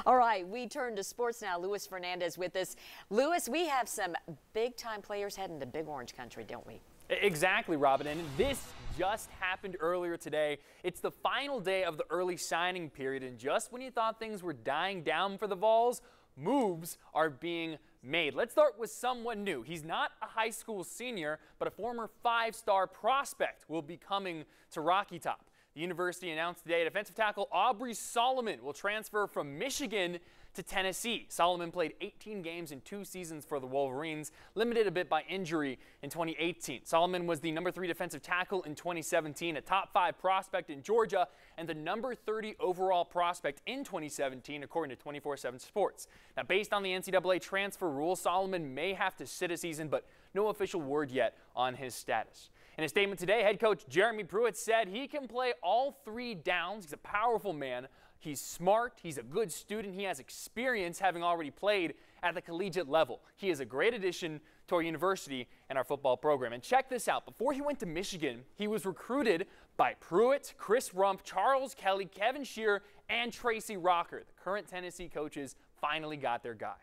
All right, we turn to sports now. Luis Fernandez with us. Luis, we have some big-time players heading to Big Orange Country, don't we? Exactly, Robin, and this just happened earlier today. It's the final day of the early signing period, and just when you thought things were dying down for the Vols, moves are being made. Let's start with someone new. He's not a high school senior, but a former five-star prospect will be coming to Rocky Top. The university announced today defensive tackle Aubrey Solomon will transfer from Michigan to Tennessee. Solomon played 18 games in 2 seasons for the Wolverines, limited a bit by injury in 2018. Solomon was the number 3 defensive tackle in 2017, a top 5 prospect in Georgia, and the number 30 overall prospect in 2017, according to 24/7 Sports. Now, based on the NCAA transfer rule, Solomon may have to sit a season, but no official word yet on his status. In a statement today, head coach Jeremy Pruitt said he can play all 3 downs. He's a powerful man. He's smart. He's a good student. He has experience having already played at the collegiate level. He is a great addition to our university and our football program. And check this out. Before he went to Michigan, he was recruited by Pruitt, Chris Rump, Charles Kelly, Kevin Shearer, and Tracy Rocker. The current Tennessee coaches finally got their guy.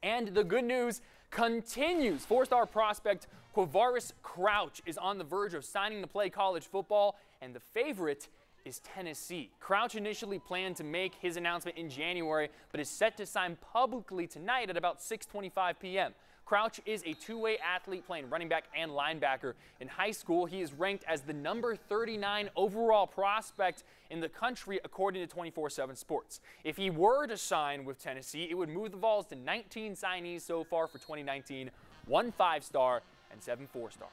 And the good news continues. 4-star prospect Quavaris Crouch is on the verge of signing to play college football, and the favorite is Tennessee. Crouch initially planned to make his announcement in January, but is set to sign publicly tonight at about 6:25 p.m. Crouch is a two-way athlete playing running back and linebacker. In high school, he is ranked as the number 39 overall prospect in the country, according to 24/7 Sports. If he were to sign with Tennessee, it would move the Vols to 19 signees so far for 2019, 1 5-star and 7 4-star.